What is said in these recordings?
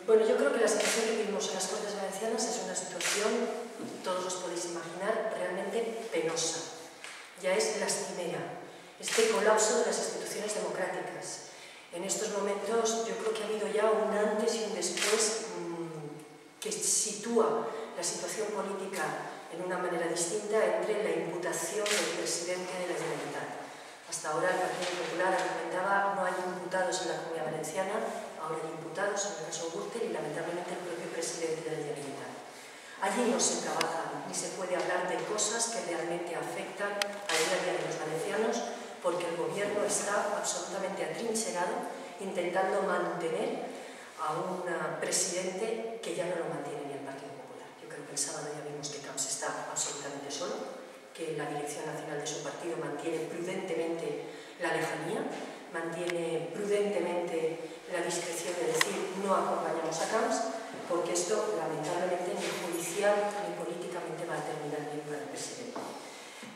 Bueno, yo creo que la situación que vivimos en las Cortes Valencianas es una situación, todos os podéis imaginar, realmente penosa. Ya es lastimera. Este colapso de las instituciones democráticas. En estos momentos yo creo que ha habido ya un antes y un después que sitúa la situación política en una manera distinta entre la imputación del presidente de la Generalitat. Hasta ahora el Partido Popular argumentaba no hay imputados en la Comunidad Valenciana, ahora hay imputados en el caso Gürtel y lamentablemente el propio presidente de la Generalitat. Allí no se trabaja ni se puede hablar de cosas que realmente afectan al día a día de los valencianos porque el gobierno está absolutamente atrincherado intentando mantener a un presidente que ya no lo mantiene ni el Partido Popular. Yo creo que el sábado ya vimos que Camps está absolutamente solo, que la dirección nacional de su partido mantiene prudentemente la lejanía, mantiene prudentemente la discreción de decir no acompañamos a Camps, porque esto lamentablemente ni judicial ni políticamente va a terminar bien para el presidente.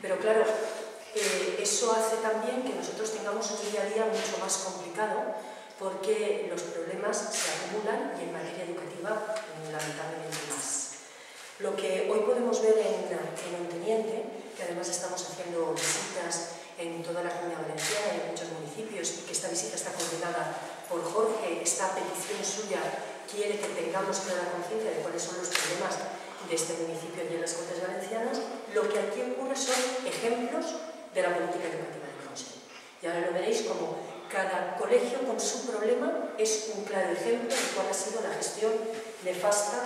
Pero claro, eso hace también que nosotros tengamos un día a día mucho más complicado porque los problemas se acumulan y en materia educativa lamentablemente más. Lo que hoy podemos ver en Onteniente, que además estamos haciendo visitas en toda la Comunidad Valenciana y en muchos municipios y que esta visita está coordinada por Jorge, esta petición suya quiere que tengamos clara conciencia de cuáles son los problemas de este municipio y en las Cortes Valencianas, lo que aquí ocurre son ejemplos de la política educativa del Consejo. Y ahora lo veréis como cada colegio con su problema es un claro ejemplo de cuál ha sido la gestión nefasta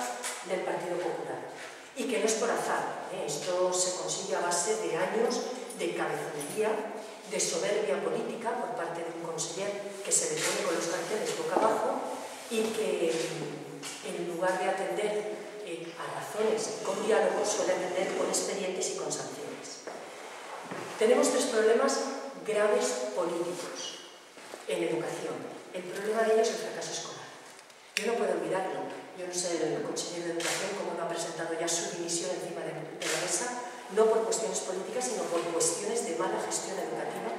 del Partido Popular. Y que no es por azar, esto se consigue a base de años de cabezonería, de soberbia política por parte de un conseller que se le pone con los carteles boca abajo y que en lugar de atender a razones con diálogo suele atender con expedientes y con sanciones. Tenemos tres problemas graves políticos en educación. El problema de ellos es el fracaso escolar. Yo no puedo olvidarlo. Yo no sé el consejero de Educación cómo no ha presentado ya su dimisión encima de la mesa, no por cuestiones políticas, sino por cuestiones de mala gestión educativa,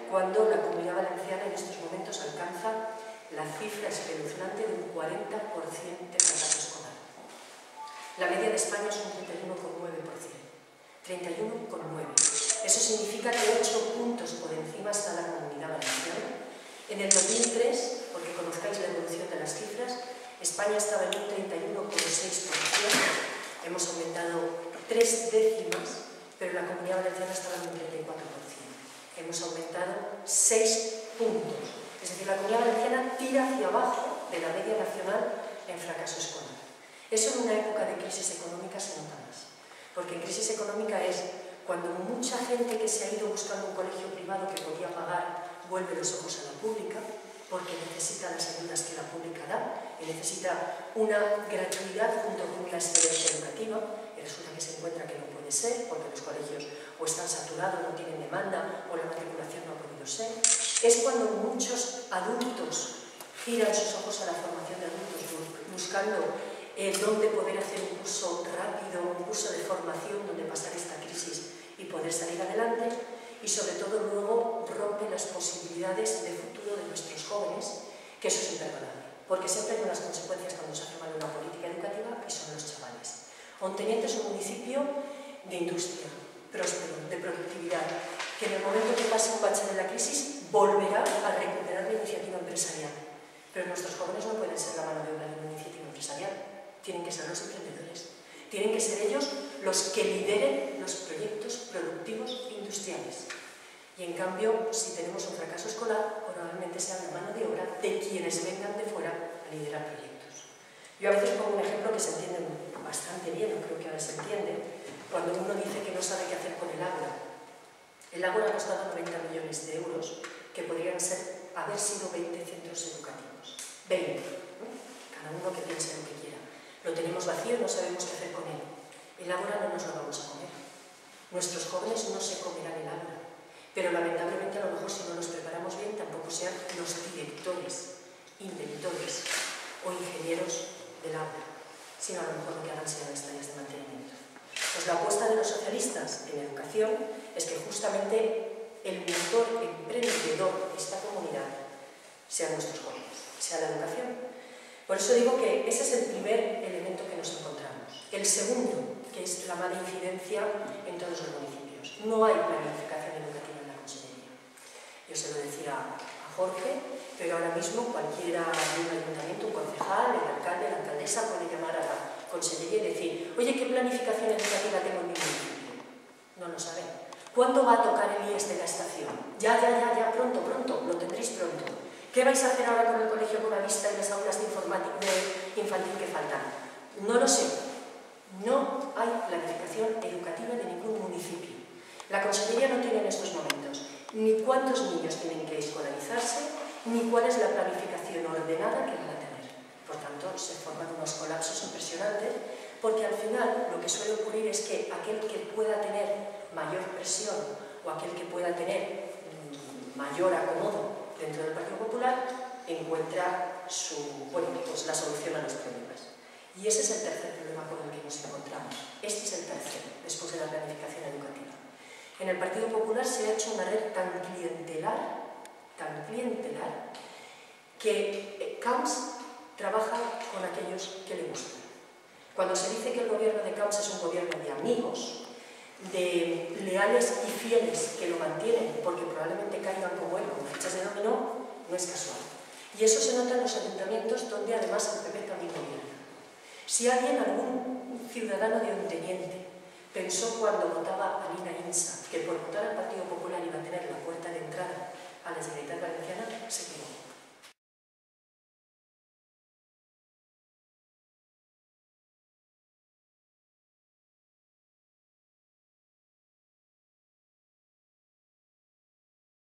cuando la Comunidad Valenciana en estos momentos alcanza la cifra espeluznante de un 40% de fracaso escolar. La media de España es un 31,9%. 31,9%. Eso significa que 8 puntos por encima está la Comunidad Valenciana. En el 2003, porque conozcáis la evolución de las cifras, España estaba en un 31,6%, hemos aumentado 3 décimas, pero la Comunidad Valenciana estaba en un 34%. Hemos aumentado 6 puntos. Es decir, la Comunidad Valenciana tira hacia abajo de la media nacional en fracaso escolar. Eso en una época de crisis económica se nota más, porque crisis económica es cuando mucha gente que se ha ido buscando un colegio privado que podía pagar vuelve los ojos a la pública, porque necesita las ayudas que la pública da y necesita una gratuidad junto con una excelencia educativa, y resulta que se encuentra que no puede ser, porque los colegios o están saturados, no tienen demanda, o la matriculación no ha podido ser. Es cuando muchos adultos giran sus ojos a la formación de adultos, buscando dónde poder hacer un curso rápido, un curso de formación donde pasar esta crisis y poder salir adelante, y sobre todo luego rompe las posibilidades de futuro de nuestros jóvenes, que eso es imperdonable, porque siempre hay unas consecuencias cuando se hace mal una política educativa y son los chavales. Onteniente es un municipio de industria, próspero, de productividad, que en el momento que pase un bache de la crisis volverá a recuperar la iniciativa empresarial. Pero nuestros jóvenes no pueden ser la mano de obra de una iniciativa empresarial, tienen que ser los emprendedores, tienen que ser ellos los que lideren los proyectos productivos industriales. Y en cambio, si tenemos un fracaso escolar, probablemente sea la mano de obra de quienes vengan de fuera a liderar proyectos. Yo a veces pongo un ejemplo que se entiende bastante bien, o creo que ahora se entiende, cuando uno dice que no sabe qué hacer con el Ágora. El Ágora ha costado 90 millones de euros, que podrían haber sido 20 centros educativos. 20, ¿no? Cada uno que piense lo que quiera. Lo tenemos vacío y no sabemos qué hacer con él. El Ágora no nos lo vamos a comer. Nuestros jóvenes no se comerán el Ágora. Pero lamentablemente a lo mejor si no nos preparamos bien tampoco sean los directores, inventores o ingenieros del aula, sino a lo mejor lo que hagan sean las tareas de mantenimiento. Pues la apuesta de los socialistas en educación es que justamente el motor emprendedor de esta comunidad sean nuestros jóvenes, sea la educación. Por Por eso digo que ese es el primer elemento que nos encontramos. El segundo, que es la mala incidencia en todos los municipios. No hay planificación educativa en la Consellería. Yo se lo decía a Jorge, pero ahora mismo cualquiera de un ayuntamiento, un concejal, el alcalde, la alcaldesa puede llamar a la Consellería y decir: oye, ¿qué planificación educativa tengo en mi municipio? No lo saben. ¿Cuándo va a tocar el IES de la estación? Ya, pronto, lo tendréis pronto. ¿Qué vais a hacer ahora con el Colegio Buenavista y las aulas de infantil que faltan? No lo sé. No hay planificación educativa de ningún municipio. La Consellería no tiene en estos momentos ni cuántos niños tienen que escolarizarse, ni cuál es la planificación ordenada que van a tener. Por tanto, se forman unos colapsos impresionantes, porque al final lo que suele ocurrir es que aquel que pueda tener mayor presión o aquel que pueda tener mayor acomodo dentro del Partido Popular encuentra la solución a los problemas. Y ese es el tercer problema con el que nos encontramos. Este es el tercero, después de la planificación educativa. En el Partido Popular se ha hecho una red tan clientelar, que Camps trabaja con aquellos que le gustan. Cuando se dice que el gobierno de Camps es un gobierno de amigos, de leales y fieles que lo mantienen porque probablemente caigan como él, como fichas de dominó, no es casual. Y eso se nota en los ayuntamientos donde además el PP también gobierna. Si algún ciudadano de Onteniente pensó cuando votaba a Lina Insa que por votar al Partido Popular iba a tener la puerta de entrada a la Generalitat Valenciana, se equivocó.